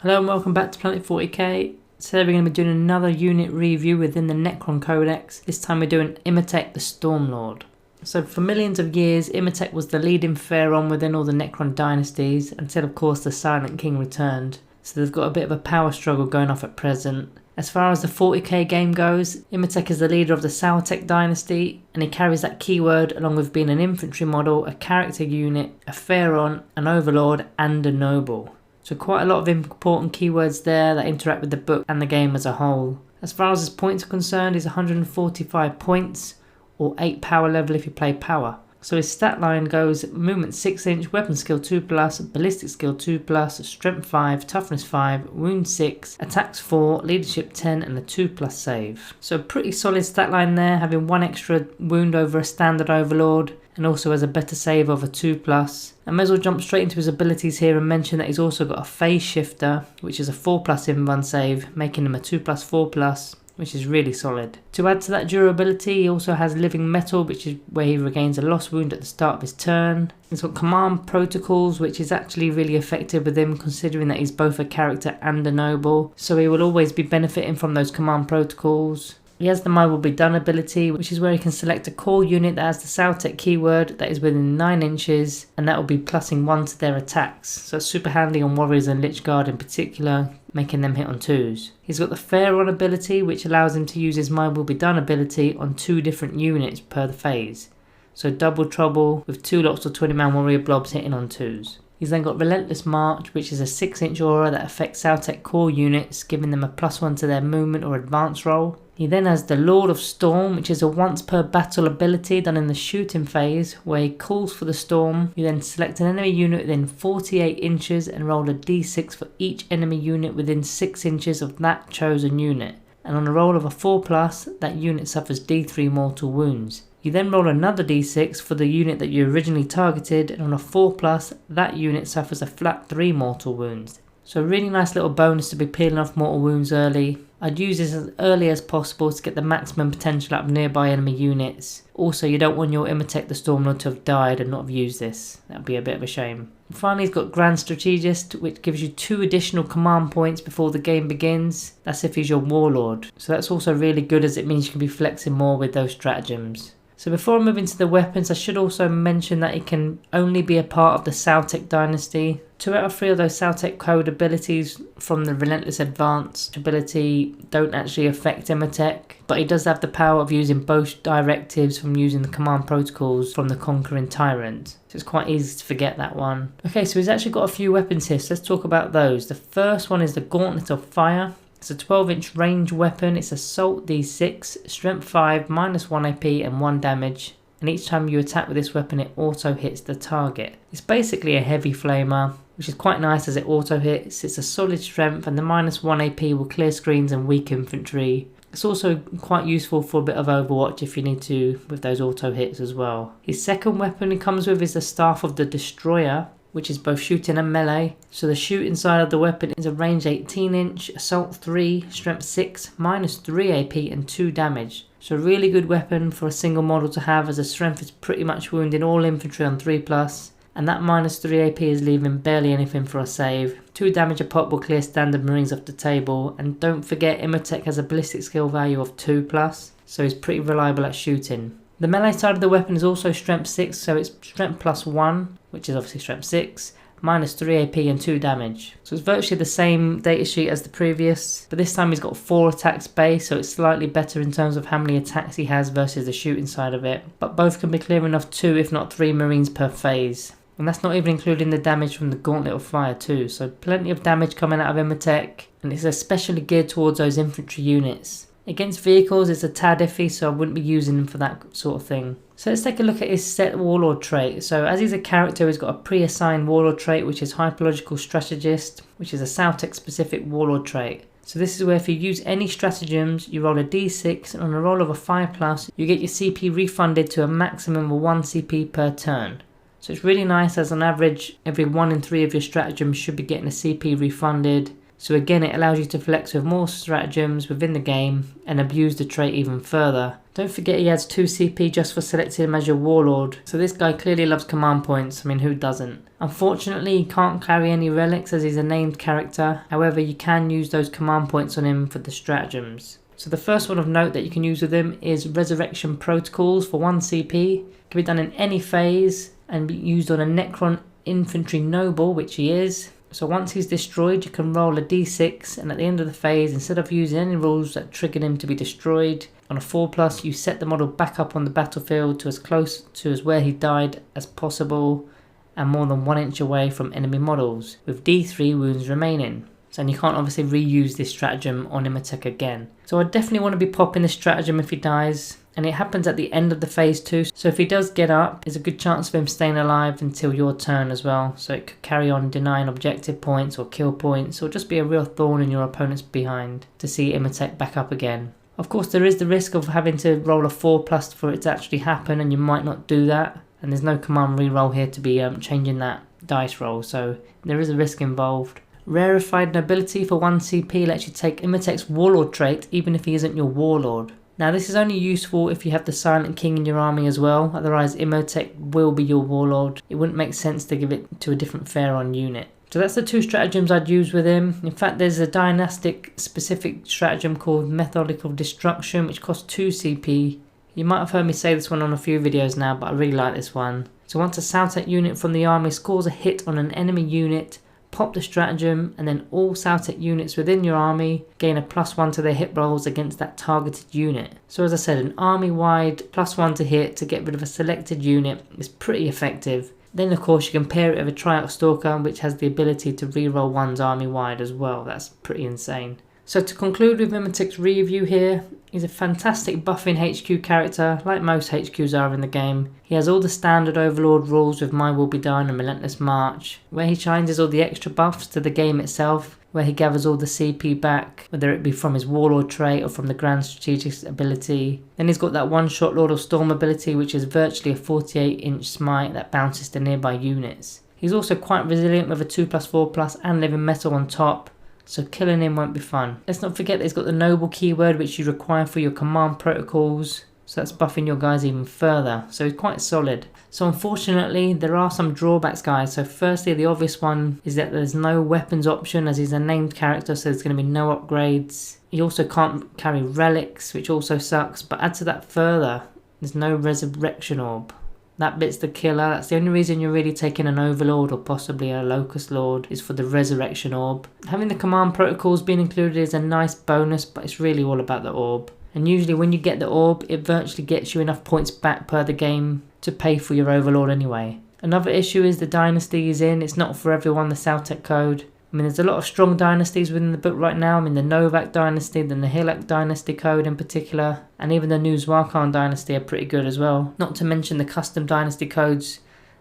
Hello and welcome back to Planet 40k. Today we're going to be doing another unit review within the Necron Codex. This time we're doing IMOTEKH the Stormlord. So for millions of years, IMOTEKH was the leading pharaoh within all the Necron dynasties until of course the Silent King returned. So they've got a bit of a power struggle going off at present. As far as the 40k game goes, IMOTEKH is the leader of the IMOTEKH dynasty and he carries that keyword along with being an infantry model, a character unit, a pharaoh, an overlord and a noble. So quite a lot of important keywords there that interact with the book and the game as a whole. As far as his points are concerned, he's 145 points or 8 power level if you play power. So his stat line goes movement 6 inch, weapon skill 2+, ballistic skill 2+, strength 5, toughness 5, wound 6, attacks 4, leadership 10 and a 2+ save. So pretty solid stat line there, having 1 extra wound over a standard overlord and also has a better save of a 2+. I may as well jump straight into his abilities here and mention that he's also got a phase shifter which is a 4+ invuln save, making him a 2+, 4+. Which is really solid. To add to that durability, he also has living metal, which is where he regains a lost wound at the start of his turn. He's got command protocols, which is actually really effective with him considering that he's both a character and a noble. So he will always be benefiting from those command protocols. He has the My Will Be Done ability, which is where he can select a core unit that has the IMOTEKH keyword that is within 9 inches, and that will be plussing 1 to their attacks. So it's super handy on warriors and lich guard in particular, making them hit on 2s. He's got the Pharaoh ability, which allows him to use his My Will Be Done ability on 2 different units per the phase. So double trouble with 2 lots of 20-man warrior blobs hitting on 2s. He's then got Relentless March, which is a 6-inch aura that affects IMOTEKH core units, giving them a +1 to their movement or advance roll. He then has the Lord of Storm, which is a once per battle ability done in the shooting phase, where he calls for the storm. You then select an enemy unit within 48 inches and roll a d6 for each enemy unit within 6 inches of that chosen unit. And on a roll of a 4+, that unit suffers d3 mortal wounds. You then roll another d6 for the unit that you originally targeted, and on a 4+, that unit suffers a flat 3 mortal wounds. So a really nice little bonus to be peeling off mortal wounds early. I'd use this as early as possible to get the maximum potential out of nearby enemy units. Also, you don't want your IMOTEKH the Stormlord to have died and not have used this. That would be a bit of a shame. And finally, he's got Grand Strategist, which gives you 2 additional command points before the game begins. That's if he's your warlord. So that's also really good as it means you can be flexing more with those stratagems. So before I move into the weapons, I should also mention that it can only be a part of the IMOTEKH dynasty. 2 out of 3 of those IMOTEKH code abilities from the Relentless Advance ability don't actually affect IMOTEKH, but he does have the power of using both directives from using the command protocols from the Conquering Tyrant. So it's quite easy to forget that one. Okay, so he's actually got a few weapons here, so let's talk about those. The first one is the Gauntlet of Fire. It's a 12-inch range weapon. It's Assault D6, Strength 5, -1 AP and 1 damage. And each time you attack with this weapon, it auto hits the target. It's basically a heavy flamer, which is quite nice as it auto hits. It's a solid strength and the -1 AP will clear screens and weak infantry. It's also quite useful for a bit of Overwatch if you need to with those auto hits as well. His second weapon he comes with is the Staff of the Destroyer, which is both shooting and melee. So the shooting side of the weapon is a range 18-inch, assault 3, strength 6, -3 AP and 2 damage. So a really good weapon for a single model to have, as the strength is pretty much wounding all infantry on 3+, and that -3 AP is leaving barely anything for a save. 2 damage a pop will clear standard marines off the table, and don't forget IMOTEKH has a ballistic skill value of 2+, so he's pretty reliable at shooting. The melee side of the weapon is also strength 6, so it's strength +1, which is obviously strength 6, -3 AP and 2 damage. So it's virtually the same datasheet as the previous, but this time he's got 4 attacks base, so it's slightly better in terms of how many attacks he has versus the shooting side of it. But both can be clearing off 2 if not 3 marines per phase. And that's not even including the damage from the Gauntlet of Fire too, so plenty of damage coming out of IMOTEKH, and it's especially geared towards those infantry units. Against vehicles it's a tad iffy, so I wouldn't be using him for that sort of thing. So let's take a look at his set warlord trait. So as he's a character, he's got a pre-assigned warlord trait, which is Hyperlogical Strategist, which is a IMOTEKH specific warlord trait. So this is where if you use any stratagems, you roll a d6, and on a roll of a 5+, you get your CP refunded to a maximum of 1 CP per turn. So it's really nice, as on average, every 1 in 3 of your stratagems should be getting a CP refunded. So again, it allows you to flex with more stratagems within the game and abuse the trait even further. Don't forget he adds 2 CP just for selecting him as your warlord, so this guy clearly loves command points. I mean, who doesn't? Unfortunately, he can't carry any relics as he's a named character, however you can use those command points on him for the stratagems. So the first one of note that you can use with him is Resurrection Protocols for 1 CP. It can be done in any phase and be used on a Necron Infantry Noble, which he is. So once he's destroyed, you can roll a d6, and at the end of the phase, instead of using any rules that triggered him to be destroyed, on a 4+, you set the model back up on the battlefield to as close to as where he died as possible, and more than 1 inch away from enemy models, with d3 wounds remaining. And you can't obviously reuse this stratagem on IMOTEKH again. So I definitely want to be popping this stratagem if he dies, and it happens at the end of the phase too. So if he does get up, there's a good chance of him staying alive until your turn as well. So it could carry on denying objective points or kill points, or just be a real thorn in your opponent's behind to see IMOTEKH back up again. Of course, there is the risk of having to roll a 4+ for it to actually happen, and you might not do that. And there's no command reroll here to be changing that dice roll, so there is a risk involved. Rarefied Nobility for 1 CP lets you take IMOTEKH's Warlord trait even if he isn't your Warlord. Now this is only useful if you have the Silent King in your army as well, otherwise IMOTEKH will be your Warlord. It wouldn't make sense to give it to a different Pharaon unit. So that's the 2 stratagems I'd use with him. In fact, there's a dynastic specific stratagem called Methodical Destruction which costs 2 CP. You might have heard me say this one on a few videos now, but I really like this one. So once a Sautek unit from the army scores a hit on an enemy unit, pop the stratagem, and then all Sautek units within your army gain a +1 to their hit rolls against that targeted unit. So as I said, an army-wide +1 to hit to get rid of a selected unit is pretty effective. Then of course you can pair it with a Tryout Stalker which has the ability to reroll ones army-wide as well. That's pretty insane. So to conclude with IMOTEKH's review here, he's a fantastic buffing HQ character, like most HQs are in the game. He has all the standard Overlord rules with My Will Be Done and Relentless March. Where he shines is all the extra buffs to the game itself, where he gathers all the CP back, whether it be from his Warlord trait or from the Grand Strategist ability. Then he's got that one-shot Lord of Storm ability which is virtually a 48-inch smite that bounces to nearby units. He's also quite resilient with a 2+4+ and living metal on top, so killing him won't be fun. Let's not forget that he's got the Noble keyword which you require for your command protocols, so that's buffing your guys even further, so he's quite solid. So unfortunately there are some drawbacks guys. So firstly, the obvious one is that there's no weapons option as he's a named character, so there's going to be no upgrades. He also can't carry relics, which also sucks, but add to that further, there's no resurrection orb. That bit's the killer. That's the only reason you're really taking an Overlord or possibly a Locust Lord, is for the Resurrection Orb. Having the command protocols being included is a nice bonus, but it's really all about the orb. And usually when you get the orb, it virtually gets you enough points back per the game to pay for your Overlord anyway. Another issue is the dynasty he's in. It's not for everyone, the Sautek code. I mean, there's a lot of strong dynasties within the book right now. I mean, the Novak dynasty, the Nihilak dynasty code in particular, and even the new Zwarkan dynasty are pretty good as well. Not to mention the custom dynasty codes,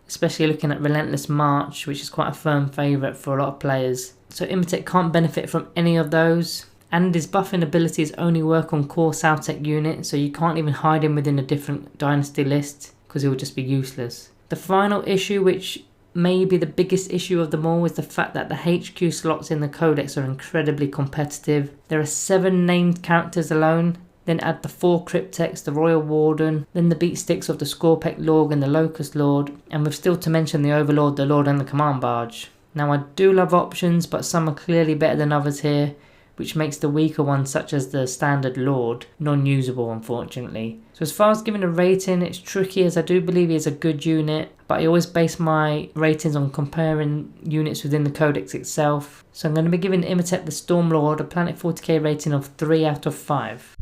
especially looking at Relentless March, which is quite a firm favourite for a lot of players. So IMOTEKH can't benefit from any of those. And his buffing abilities only work on core Sautek units, so you can't even hide him within a different dynasty list, because he will just be useless. The final issue, which may be the biggest issue of them all, is the fact that the HQ slots in the Codex are incredibly competitive. There are 7 named characters alone, then add the 4 Cryptex, the Royal Warden, then the beatsticks of the Skorpekh Lord and the Locust Lord, and we've still to mention the Overlord, the Lord and the Command Barge. Now I do love options, but some are clearly better than others here, which makes the weaker ones such as the standard Lord non-usable unfortunately. So as far as giving a rating, it's tricky as I do believe he is a good unit, but I always base my ratings on comparing units within the Codex itself. So I'm going to be giving IMOTEKH the Stormlord a Planet 40k rating of 3 out of 5.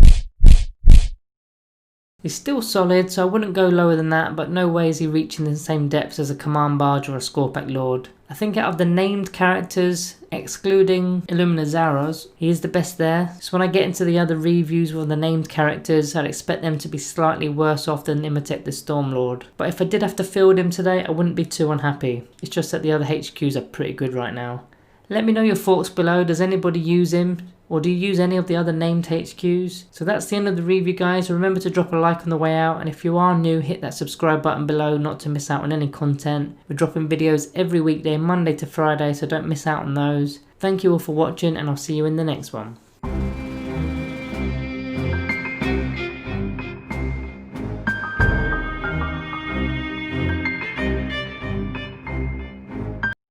He's still solid, so I wouldn't go lower than that, but no way is he reaching the same depths as a Command Barge or a Skorpekh Lord. I think out of the named characters, excluding Illumina Zaros, he is the best there. So when I get into the other reviews of the named characters, I'd expect them to be slightly worse off than IMOTEKH the Stormlord. But if I did have to field him today, I wouldn't be too unhappy. It's just that the other HQs are pretty good right now. Let me know your thoughts below. Does anybody use him? Or do you use any of the other named HQs? So that's the end of the review, guys. Remember to drop a like on the way out, and if you are new, hit that subscribe button below not to miss out on any content. We're dropping videos every weekday, Monday to Friday, so don't miss out on those. Thank you all for watching, and I'll see you in the next one.